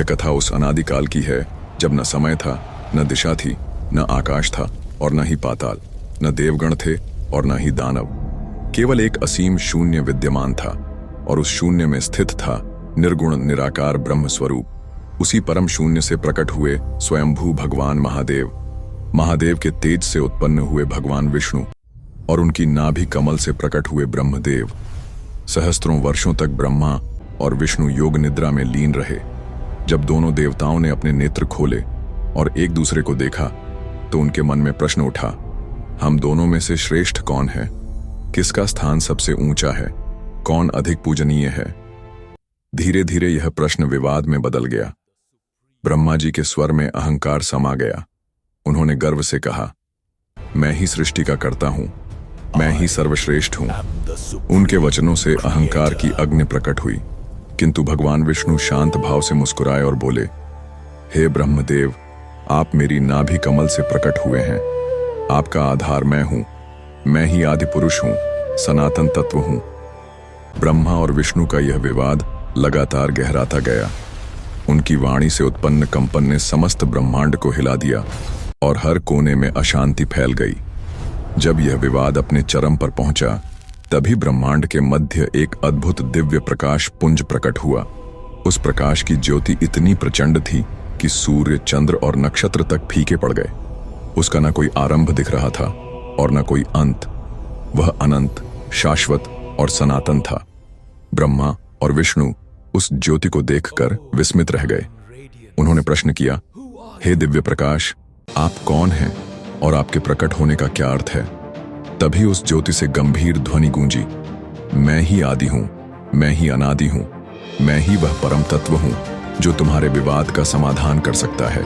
यह कथा उस अनादिकाल की है जब न समय था, न दिशा थी, न आकाश था और न ही पाताल, न देवगण थे और न ही दानव। केवल एक असीम शून्य विद्यमान था और उस शून्य में स्थित था निर्गुण निराकार ब्रह्म स्वरूप। उसी परम शून्य से प्रकट हुए स्वयंभू भगवान महादेव, महादेव के तेज से उत्पन्न हुए भगवान विष्णु और उनकी नाभि कमल से प्रकट हुए ब्रह्मदेव। सहस्त्रों वर्षों तक ब्रह्मा और विष्णु योग निद्रा में लीन रहे। जब दोनों देवताओं ने अपने नेत्र खोले और एक दूसरे को देखा तो उनके मन में प्रश्न उठा, हम दोनों में से श्रेष्ठ कौन है? किसका स्थान सबसे ऊंचा है? कौन अधिक पूजनीय है? धीरे धीरे यह प्रश्न विवाद में बदल गया। ब्रह्मा जी के स्वर में अहंकार समा गया। उन्होंने गर्व से कहा, मैं ही सृष्टि का कर्ता हूं, मैं ही सर्वश्रेष्ठ हूं। उनके वचनों से अहंकार की अग्नि प्रकट हुई, किंतु भगवान विष्णु शांत भाव से मुस्कुराए और बोले, हे ब्रह्मदेव, आप मेरी नाभि कमल से प्रकट हुए हैं। आपका आधार मैं हूं, मैं ही आदि पुरुष हूं, सनातन तत्व हूं। ब्रह्मा और विष्णु का यह विवाद लगातार गहराता गया। उनकी वाणी से उत्पन्न कंपन ने समस्त ब्रह्मांड को हिला दिया और हर कोने में अशांति फैल गई। जब यह विवाद अपने चरम पर पहुंचा, तभी ब्रह्मांड के मध्य एक अद्भुत दिव्य प्रकाश पुंज प्रकट हुआ। उस प्रकाश की ज्योति इतनी प्रचंड थी कि सूर्य, चंद्र और नक्षत्र तक फीके पड़ गए। उसका न कोई आरंभ दिख रहा था और न कोई अंत। वह अनंत, शाश्वत और सनातन था। ब्रह्मा और विष्णु उस ज्योति को देखकर विस्मित रह गए। उन्होंने प्रश्न किया, हे दिव्य प्रकाश, आप कौन हैं और आपके प्रकट होने का क्या अर्थ है? तभी उस ज्योति से गंभीर ध्वनि गूंजी, मैं ही आदि हूं, मैं ही अनादि हूं, मैं ही वह परम तत्व हूं जो तुम्हारे विवाद का समाधान कर सकता है।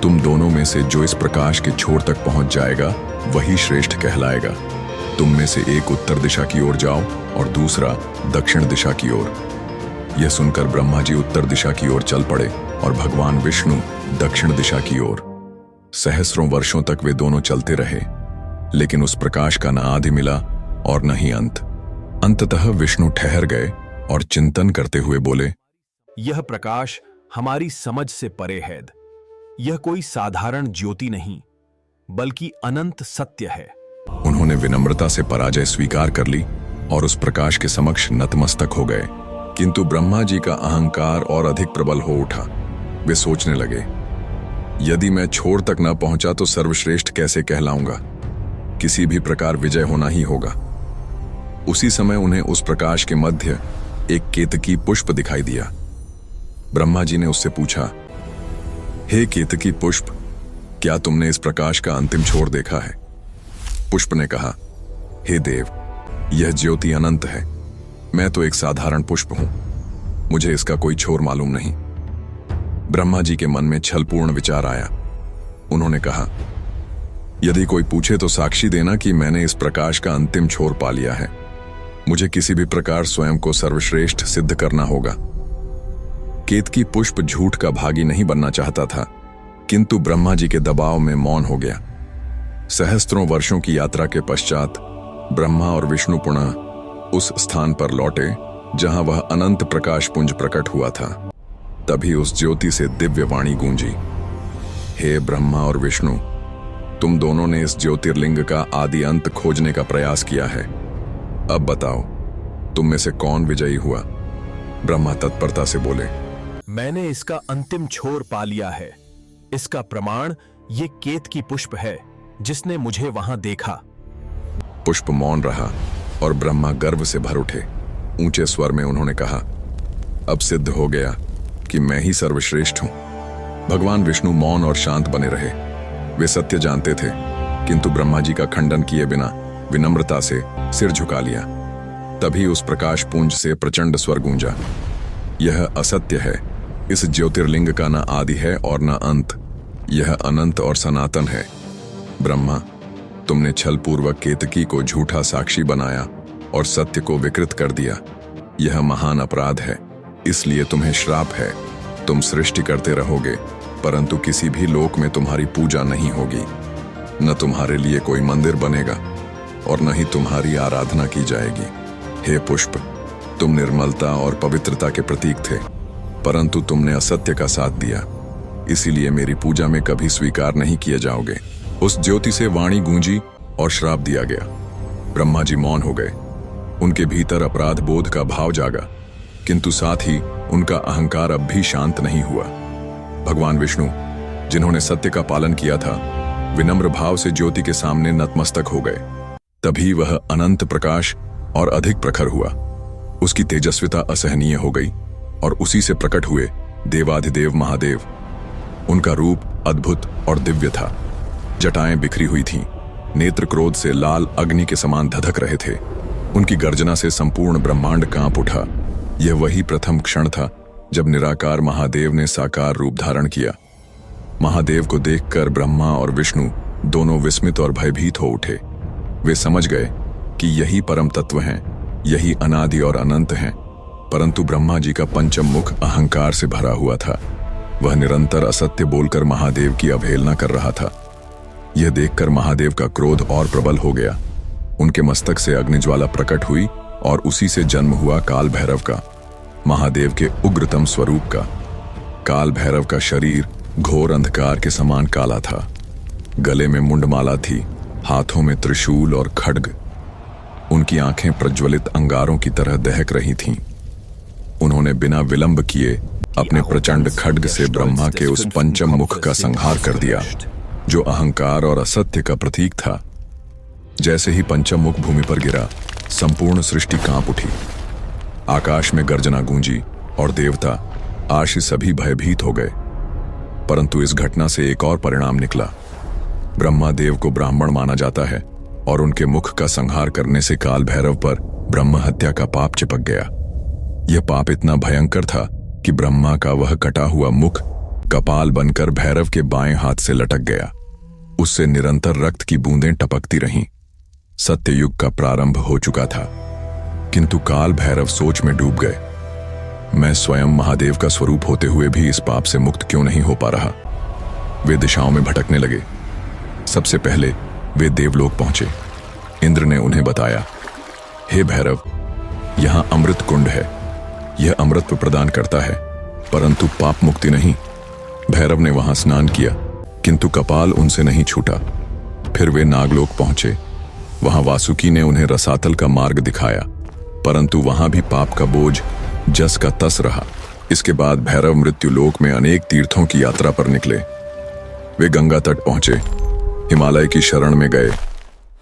तुम दोनों में से जो इस प्रकाश के छोर तक पहुंच जाएगा वही श्रेष्ठ कहलाएगा। तुम में से एक उत्तर दिशा की ओर जाओ और दूसरा दक्षिण दिशा की ओर। यह सुनकर ब्रह्मा जी उत्तर दिशा की ओर चल पड़े और भगवान विष्णु दक्षिण दिशा की ओर। सहस्रों वर्षों तक वे दोनों चलते रहे, लेकिन उस प्रकाश का न आदि मिला और न ही अंत। अंततः विष्णु ठहर गए और चिंतन करते हुए बोले, यह प्रकाश हमारी समझ से परे है। यह कोई साधारण ज्योति नहीं, बल्कि अनंत सत्य है। उन्होंने विनम्रता से पराजय स्वीकार कर ली और उस प्रकाश के समक्ष नतमस्तक हो गए। किंतु ब्रह्मा जी का अहंकार और अधिक प्रबल हो उठा। वे सोचने लगे, यदि मैं छोर तक न पहुंचा तो सर्वश्रेष्ठ कैसे कहलाऊंगा? किसी भी प्रकार विजय होना ही होगा। उसी समय उन्हें उस प्रकाश के मध्य एक केतकी पुष्प दिखाई दिया। ब्रह्मा जी ने उससे पूछा, हे केतकी पुष्प, क्या तुमने इस प्रकाश का अंतिम छोर देखा है? पुष्प ने कहा, हे देव, यह ज्योति अनंत है। मैं तो एक साधारण पुष्प हूं, मुझे इसका कोई छोर मालूम नहीं। ब्रह्मा जी के मन में छलपूर्ण विचार आया। उन्होंने कहा, यदि कोई पूछे तो साक्षी देना कि मैंने इस प्रकाश का अंतिम छोर पा लिया है। मुझे किसी भी प्रकार स्वयं को सर्वश्रेष्ठ सिद्ध करना होगा। केतकी पुष्प झूठ का भागी नहीं बनना चाहता था, किंतु ब्रह्मा जी के दबाव में मौन हो गया। सहस्त्रों वर्षों की यात्रा के पश्चात ब्रह्मा और विष्णु पुनः उस स्थान पर लौटे जहां वह अनंत प्रकाश पुंज प्रकट हुआ था। तभी उस ज्योति से दिव्य वाणी गूंजी, हे ब्रह्मा और विष्णु, तुम दोनों ने इस ज्योतिर्लिंग का आदि अंत खोजने का प्रयास किया है। अब बताओ, तुम में से कौन विजयी हुआ? ब्रह्मा तत्परता से बोले, मैंने इसका अंतिम छोर पा लिया है। इसका प्रमाण ये केतकी पुष्प है जिसने मुझे वहां देखा। पुष्प मौन रहा और ब्रह्मा गर्व से भर उठे। ऊंचे स्वर में उन्होंने कहा, अब सिद्ध हो गया कि मैं ही सर्वश्रेष्ठ हूं। भगवान विष्णु मौन और शांत बने रहे। वे सत्य जानते थे, किंतु ब्रह्मा जी का खंडन किए बिना विनम्रता से सिर झुका लिया। तभी उस प्रकाश पुंज से प्रचंड स्वर गूंजा, यह असत्य है। इस ज्योतिर्लिंग का न आदि है और न अंत। यह अनंत और सनातन है। ब्रह्मा, तुमने छलपूर्वक केतकी को झूठा साक्षी बनाया और सत्य को विकृत कर दिया। यह महान अपराध है, इसलिए तुम्हें श्राप है। तुम सृष्टि करते रहोगे, परंतु किसी भी लोक में तुम्हारी पूजा नहीं होगी। न तुम्हारे लिए कोई मंदिर बनेगा और न ही तुम्हारी आराधना की जाएगी। हे पुष्प, तुम निर्मलता और पवित्रता के प्रतीक थे, परंतु तुमने असत्य का साथ दिया, इसीलिए मेरी पूजा में कभी स्वीकार नहीं किए जाओगे। उस ज्योति से वाणी गूंजी और श्राप दिया गया। ब्रह्मा जी मौन हो गए। उनके भीतर अपराध बोध का भाव जागा, किंतु साथ ही उनका अहंकार अब भी शांत नहीं हुआ। भगवान विष्णु, जिन्होंने सत्य का पालन किया था, विनम्र भाव से ज्योति के सामने नतमस्तक हो गए। तभी वह अनंत प्रकाश और अधिक प्रखर हुआ। उसकी तेजस्विता असहनीय हो गई और उसी से प्रकट हुए देवाधिदेव महादेव। उनका रूप अद्भुत और दिव्य था। जटाएं बिखरी हुई थीं, नेत्र क्रोध से लाल अग्नि के समान धधक रहे थे। उनकी गर्जना से संपूर्ण ब्रह्मांड कांप उठा। यह वही प्रथम क्षण था जब निराकार महादेव ने साकार रूप धारण किया। महादेव को देखकर ब्रह्मा और विष्णु दोनों विस्मित और भयभीत हो उठे। वे समझ गए कि यही परम तत्व हैं, यही अनादि और अनंत हैं। परंतु ब्रह्मा जी का पंचम मुख अहंकार से भरा हुआ था। वह निरंतर असत्य बोलकर महादेव की अवहेलना कर रहा था। यह देखकर महादेव का क्रोध और प्रबल हो गया। उनके मस्तक से अग्निज्वाला प्रकट हुई और उसी से जन्म हुआ काल भैरव का, महादेव के उग्रतम स्वरूप का। काल भैरव का शरीर घोर अंधकार के समान काला था। गले में मुंडमाला थी, हाथों में त्रिशूल और खड्ग। उनकी आंखें प्रज्वलित अंगारों की तरह दहक रही थीं। उन्होंने बिना विलंब किए अपने प्रचंड खड्ग से ब्रह्मा के उस पंचम मुख का संहार कर दिया, जो अहंकार और असत्य का प्रतीक था। जैसे ही पंचम मुख भूमि पर गिरा, संपूर्ण सृष्टि कांप उठी। आकाश में गर्जना गूंजी और देवता, आर्षि सभी भयभीत हो गए। परंतु इस घटना से एक और परिणाम निकला। ब्रह्मा देव को ब्राह्मण माना जाता है और उनके मुख का संहार करने से काल भैरव पर ब्रह्म हत्या का पाप चिपक गया। यह पाप इतना भयंकर था कि ब्रह्मा का वह कटा हुआ मुख कपाल बनकर भैरव के बाएं हाथ से लटक गया। उससे निरंतर रक्त की बूंदें टपकती रहीं। सत्ययुग का प्रारंभ हो चुका था। किंतु काल भैरव सोच में डूब गए। मैं स्वयं महादेव का स्वरूप होते हुए भी इस पाप से मुक्त क्यों नहीं हो पा रहा। वे दिशाओं में भटकने लगे। सबसे पहले वे देवलोक पहुंचे। इंद्र ने उन्हें बताया, हे भैरव, यहां अमृत कुंड है। यह अमृत प्रदान करता है, परंतु पाप मुक्ति नहीं। भैरव ने वहां स्नान किया, किंतु कपाल उनसे नहीं छूटा। फिर वे नागलोक पहुंचे। वहां वासुकी ने उन्हें रसातल का मार्ग दिखाया, परंतु वहां भी पाप का बोझ जस का तस रहा। इसके बाद भैरव मृत्युलोक में अनेक तीर्थों की यात्रा पर निकले। वे गंगा तट पहुंचे, हिमालय की शरण में गए,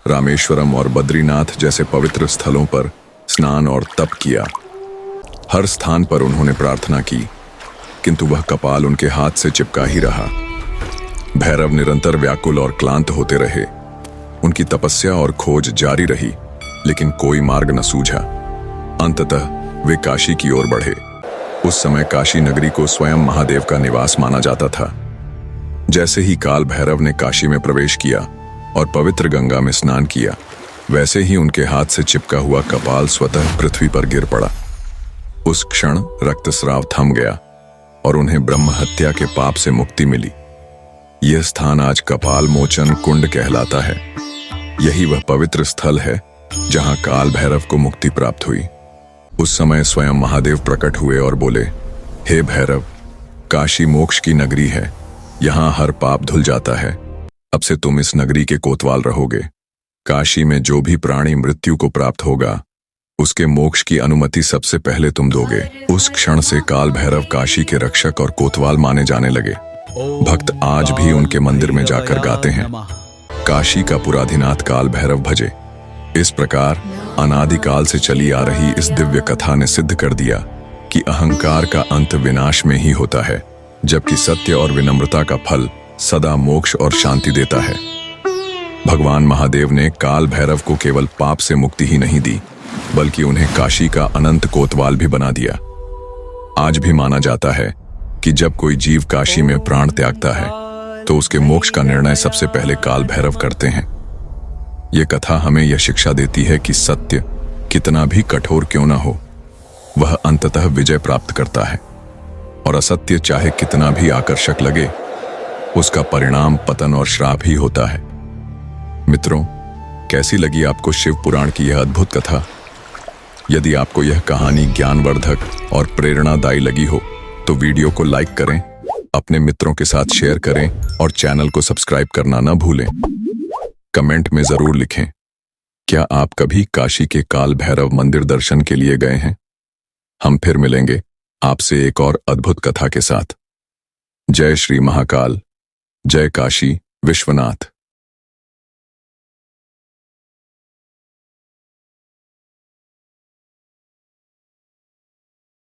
रामेश्वरम और बद्रीनाथ जैसे पवित्र स्थलों पर स्नान और तप किया। हर स्थान पर उन्होंने प्रार्थना की, किंतु वह कपाल उनके हाथ से चिपका ही रहा। भैरव निरंतर व्याकुल और क्लांत होते रहे। उनकी तपस्या और खोज जारी रही, लेकिन कोई मार्ग न सूझा। अंततः वे काशी की ओर बढ़े। उस समय काशी नगरी को स्वयं महादेव का निवास माना जाता था। जैसे ही काल भैरव ने काशी में प्रवेश किया और पवित्र गंगा में स्नान किया, वैसे ही उनके हाथ से चिपका हुआ कपाल स्वतः पृथ्वी पर गिर पड़ा। उस क्षण रक्तस्राव थम गया और उन्हें ब्रह्म हत्या के पाप से मुक्ति मिली। यह स्थान आज कपाल मोचन कुंड कहलाता है। यही वह पवित्र स्थल है जहां काल भैरव को मुक्ति प्राप्त हुई। उस समय स्वयं महादेव प्रकट हुए और बोले, हे भैरव, काशी मोक्ष की नगरी है। यहां हर पाप धुल जाता है। अब से तुम इस नगरी के कोतवाल रहोगे। काशी में जो भी प्राणी मृत्यु को प्राप्त होगा, उसके मोक्ष की अनुमति सबसे पहले तुम दोगे। उस क्षण से काल भैरव काशी के रक्षक और कोतवाल माने जाने लगे। भक्त आज भी उनके मंदिर में जाकर गाते हैं, काशी का पुराधिनाथ काल भैरव भजे। इस प्रकार अनादिकाल से चली आ रही इस दिव्य कथा ने सिद्ध कर दिया कि अहंकार का अंत विनाश में ही होता है, जबकि सत्य और विनम्रता का फल सदा मोक्ष और शांति देता है। भगवान महादेव ने काल भैरव को केवल पाप से मुक्ति ही नहीं दी, बल्कि उन्हें काशी का अनंत कोतवाल भी बना दिया। आज भी माना जाता है कि जब कोई जीव काशी में प्राण त्यागता है, तो उसके मोक्ष का निर्णय सबसे पहले काल भैरव करते हैं। यह कथा हमें यह शिक्षा देती है कि सत्य कितना भी कठोर क्यों ना हो, वह अंततः विजय प्राप्त करता है, और असत्य चाहे कितना भी आकर्षक लगे, उसका परिणाम पतन और श्राप ही होता है। मित्रों, कैसी लगी आपको शिव पुराण की यह अद्भुत कथा? यदि आपको यह कहानी ज्ञानवर्धक और प्रेरणादायी लगी हो, तो वीडियो को लाइक करें, अपने मित्रों के साथ शेयर करें और चैनल को सब्सक्राइब करना ना भूलें। कमेंट में जरूर लिखें, क्या आप कभी काशी के काल भैरव मंदिर दर्शन के लिए गए हैं? हम फिर मिलेंगे आपसे एक और अद्भुत कथा के साथ। जय श्री महाकाल, जय काशी विश्वनाथ।